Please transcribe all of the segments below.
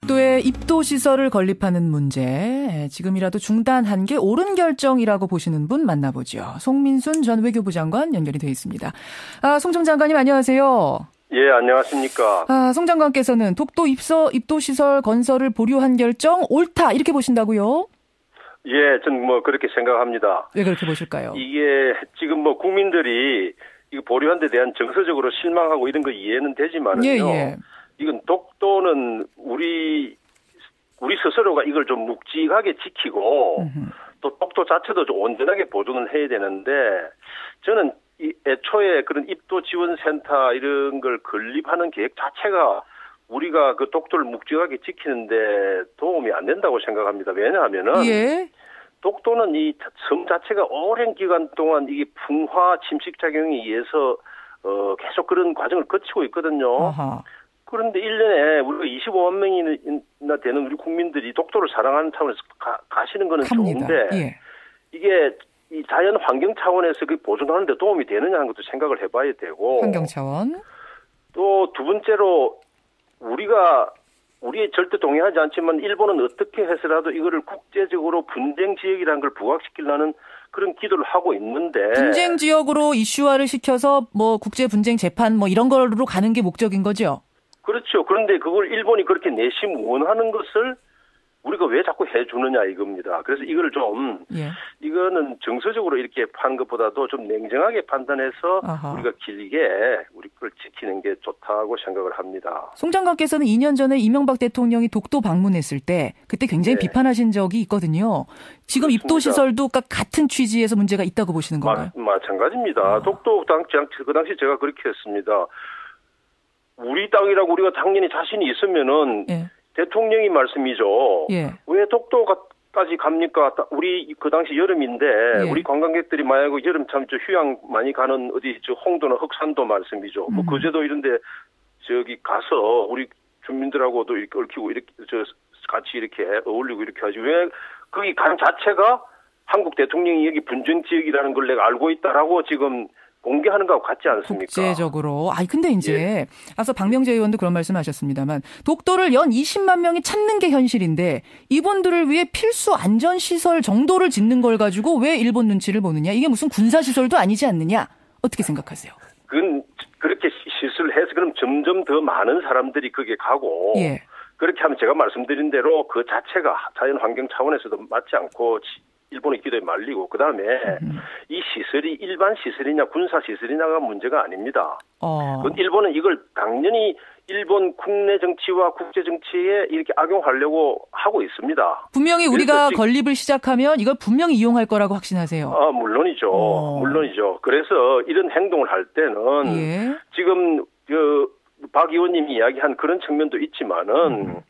독도에 입도시설을 건립하는 문제, 지금이라도 중단한 게 옳은 결정이라고 보시는 분 만나보죠. 송민순 전 외교부 장관 연결이 되어 있습니다. 송 전 장관님 안녕하세요. 예, 안녕하십니까. 송 장관께서는 독도 입도시설 건설을 보류한 결정 옳다 이렇게 보신다고요? 예, 전 그렇게 생각합니다. 왜 그렇게 보실까요? 이게 지금 국민들이 이거 보류한 데 대한 정서적으로 실망하고 이런 거 이해는 되지만은요. 예. 이건 독도는 우리 스스로가 이걸 좀 묵직하게 지키고 또 독도 자체도 좀 온전하게 보존을 해야 되는데 저는 애초에 그런 입도 지원 센터 이런 걸 건립하는 계획 자체가 우리가 그 독도를 묵직하게 지키는데 도움이 안 된다고 생각합니다. 왜냐하면은 예. 독도는 이 섬 자체가 오랜 기간 동안 이게 풍화 침식 작용에 의해서 계속 그런 과정을 거치고 있거든요. 어허. 그런데 1년에 우리가 25만 명이나 되는 우리 국민들이 독도를 사랑하는 차원에서 가시는 거는 합니다. 좋은데 예. 이게 이 자연 환경 차원에서 그 보존하는 데 도움이 되느냐 하는 것도 생각을 해봐야 되고 환경 차원. 또 두 번째로 우리 절대 동의하지 않지만 일본은 어떻게 해서라도 이거를 국제적으로 분쟁 지역이라는 걸 부각시키려는 그런 기도를 하고 있는데 분쟁 지역으로 이슈화를 시켜서 국제 분쟁 재판 이런 걸로 가는 게 목적인 거죠? 그렇죠. 그런데 그걸 일본이 그렇게 내심 원하는 것을 우리가 왜 자꾸 해주느냐 이겁니다. 그래서 이거를 좀 이거는 정서적으로 이렇게 파는 것보다도 좀 냉정하게 판단해서 아하. 우리가 길게 우리 걸 지키는 게 좋다고 생각을 합니다. 송 장관께서는 2년 전에 이명박 대통령이 독도 방문했을 때 그때 굉장히 비판하신 적이 있거든요. 지금 그렇습니다. 입도시설도 같은 취지에서 문제가 있다고 보시는 건가요? 마찬가지입니다. 독도 그 당시 제가 그렇게 했습니다. 우리 땅이라고 우리가 당연히 자신이 있으면은 대통령이 말씀이죠. 왜 독도까지 갑니까? 우리 그 당시 여름인데 우리 관광객들이 만약에 여름참 휴양 많이 가는 어디 홍도나 흑산도 말씀이죠. 거제도 이런데 저기 가서 우리 주민들하고도 이렇게 얽히고 이렇게 같이 이렇게 어울리고 이렇게 하지. 왜 거기 간 자체가 한국 대통령이 여기 분쟁 지역이라는 걸 내가 알고 있다라고 지금 공개하는 거하고 같지 않습니까? 국제적으로. 근데 이제 앞서 박명재 의원도 그런 말씀하셨습니다만 독도를 연 20만 명이 찾는 게 현실인데 이분들을 위해 필수 안전시설 정도를 짓는 걸 가지고 왜 일본 눈치를 보느냐? 이게 무슨 군사시설도 아니지 않느냐? 어떻게 생각하세요? 그건 그렇게 시설해서 그럼 점점 더 많은 사람들이 거기에 가고 그렇게 하면 제가 말씀드린 대로 그 자체가 자연환경 차원에서도 맞지 않고 일본의 기도에 말리고 그다음에 이 시설이 일반 시설이냐 군사 시설이냐가 문제가 아닙니다. 일본은 이걸 당연히 일본 국내 정치와 국제 정치에 이렇게 악용하려고 하고 있습니다. 분명히 우리가 건립을 시작하면 이걸 분명히 이용할 거라고 확신하세요. 물론이죠. 물론이죠. 그래서 이런 행동을 할 때는 지금 박 의원님이 이야기한 그런 측면도 있지만은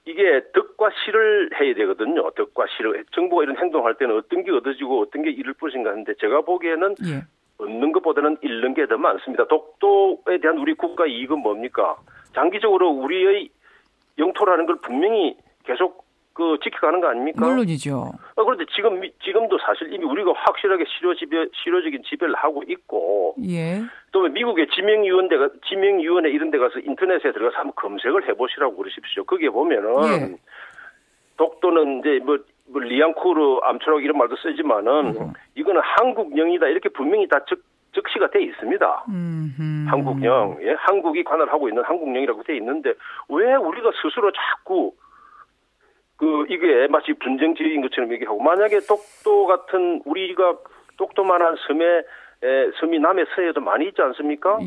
이게 덕과 실을 해야 되거든요. 덕과 실을. 정부가 이런 행동을 할 때는 어떤 게 얻어지고 어떤 게 잃을 것인가 하는데 제가 보기에는 얻는 것보다는 잃는 게 더 많습니다. 독도에 대한 우리 국가 이익은 뭡니까? 장기적으로 우리의 영토라는 걸 분명히 계속 지켜가는 거 아닙니까? 물론이죠. 그런데 지금도 사실 이미 우리가 확실하게 실효적인 지배를 하고 있고, 또 미국의 지명위원회 이런 데 가서 인터넷에 들어가서 한번 검색을 해보시라고 그러십시오. 거기에 보면은 독도는 이제 리앙쿠르 암초락 이런 말도 쓰지만은 이거는 한국령이다 이렇게 분명히 다 적시가 돼 있습니다. 한국령, 한국이 관할하고 있는 한국령이라고 돼 있는데 왜 우리가 스스로 자꾸 이게 마치 분쟁 지역인 것처럼 얘기하고 만약에 독도 같은 우리가 독도만한 섬이 남해 서해에도 많이 있지 않습니까?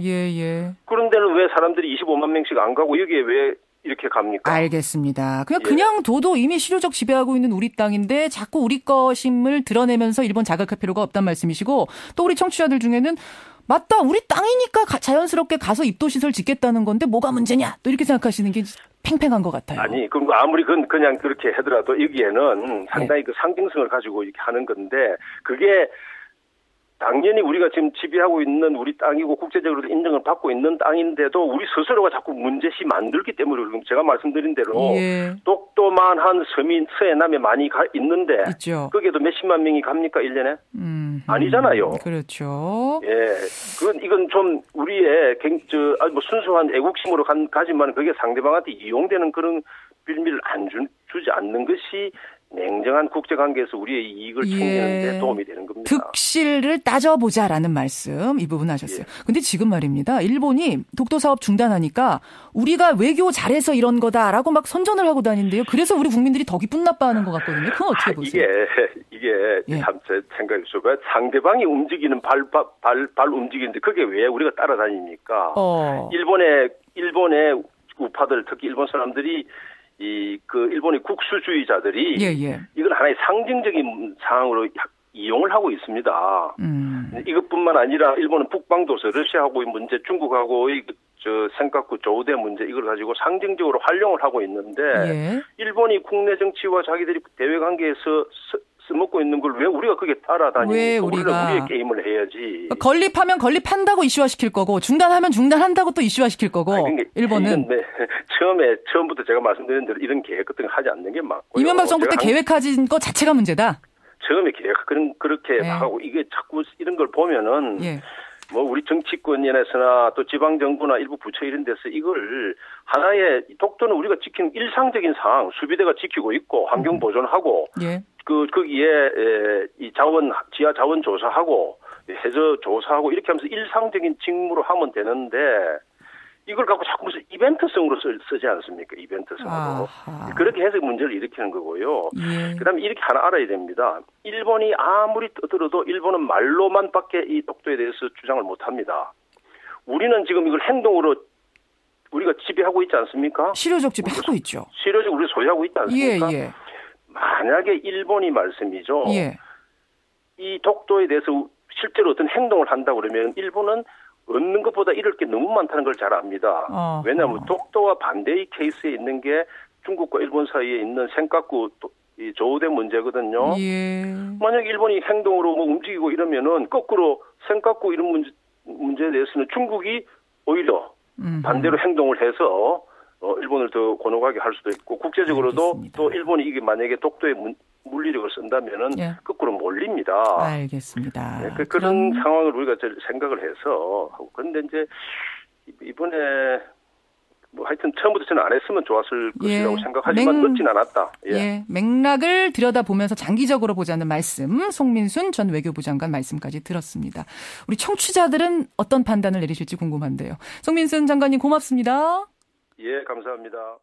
그런 데는 왜 사람들이 25만 명씩 안 가고 여기에 왜 이렇게 갑니까? 알겠습니다. 그냥 둬도 이미 실효적 지배하고 있는 우리 땅인데 자꾸 우리 것임을 드러내면서 일본 자극할 필요가 없단 말씀이시고 또 우리 청취자들 중에는 맞다 우리 땅이니까 자연스럽게 가서 입도시설 짓겠다는 건데 뭐가 문제냐 또 이렇게 생각하시는 게 팽팽한 것 같아요. 그럼 아무리 그냥 그렇게 하더라도 여기에는 상당히 그 상징성을 가지고 이렇게 하는 건데 그게 당연히 우리가 지금 지배하고 있는 우리 땅이고 국제적으로 인정을 받고 있는 땅인데도 우리 스스로가 자꾸 문제시 만들기 때문에 제가 말씀드린 대로 독도만한 섬이 서해남에 많이 있는데 거기에도 몇십만 명이 갑니까 1년에? 아니잖아요. 그렇죠. 이건 좀 우리의 순수한 애국심으로 가지만 그게 상대방한테 이용되는 그런 빌미를 주지 않는 것이 냉정한 국제관계에서 우리의 이익을 챙기는 데 도움이 되는 겁니다. 득실을 따져보자라는 말씀 이 부분 하셨어요. 근데 지금 말입니다. 일본이 독도 사업 중단하니까 우리가 외교 잘해서 이런 거다라고 막 선전을 하고 다니는데요. 그래서 우리 국민들이 더 기분 나빠하는 것 같거든요. 그건 어떻게 보세요? 이게 참 제 생각이죠. 상대방이 움직이는 발 움직이는데 그게 왜 우리가 따라다닙니까? 일본의 우파들 특히 일본 사람들이 일본의 국수주의자들이 이걸 하나의 상징적인 상황으로 이용을 하고 있습니다. 이것뿐만 아니라 일본은 북방도서, 러시아하고의 문제, 중국하고의 센카쿠 조우대 문제 이걸 가지고 상징적으로 활용을 하고 있는데 일본이 국내 정치와 자기들이 대외 관계에서 써먹고 있는 걸 왜 우리가 그게 따라다니고 우리의 게임을 해야지. 건립하면 건립한다고 이슈화시킬 거고 중단하면 중단한다고 또 이슈화시킬 거고. 일본은 처음부터 제가 말씀드린 대로 이런 계획 같은 거 하지 않는 게 맞고요. 이명박 정부 때 계획하진 거 자체가 문제다. 처음에 계획 그렇게 하고 이게 자꾸 이런 걸 보면은 우리 정치권에서나 또 지방정부나 일부 부처 이런 데서 이걸 하나의 독도는 우리가 지키는 일상적인 상황, 수비대가 지키고 있고 환경 보존하고 거기에 이 지하 자원 조사하고 해저 조사하고 이렇게 하면서 일상적인 직무로 하면 되는데 이걸 갖고 자꾸 무슨 이벤트성으로 쓰지 않습니까? 이벤트성으로. 그렇게 해서 문제를 일으키는 거고요. 그다음에 이렇게 하나 알아야 됩니다. 일본이 아무리 떠들어도 일본은 말로만밖에 이 독도에 대해서 주장을 못합니다. 우리는 지금 이걸 행동으로 우리가 지배하고 있지 않습니까? 실효적 지배하고 있죠. 실효적 우리 소유하고 있지 않습니까? 만약에 일본이 말씀이죠. 이 독도에 대해서 실제로 어떤 행동을 한다고 그러면 일본은 얻는 것보다 잃을 게 너무 많다는 걸 잘 압니다. 왜냐하면 독도와 반대의 케이스에 있는 게 중국과 일본 사이에 있는 센카쿠 조우대 문제거든요. 만약 일본이 행동으로 움직이고 이러면은 거꾸로 센카쿠 이런 문제에 대해서는 중국이 오히려 반대로 행동을 해서 일본을 더 곤혹하게 할 수도 있고 국제적으로도 알겠습니다. 또 일본이 이게 만약에 독도에 물리력을 쓴다면은 거꾸로 몰립니다. 알겠습니다. 그런 상황을 우리가 생각을 해서 하고 그런데 이제 이번에 하여튼 처음부터 저는 안 했으면 좋았을 것이라고 생각하지만 늦진 않았다. 맥락을 들여다보면서 장기적으로 보자는 말씀 송민순 전 외교부 장관 말씀까지 들었습니다. 우리 청취자들은 어떤 판단을 내리실지 궁금한데요. 송민순 장관님 고맙습니다. 감사합니다.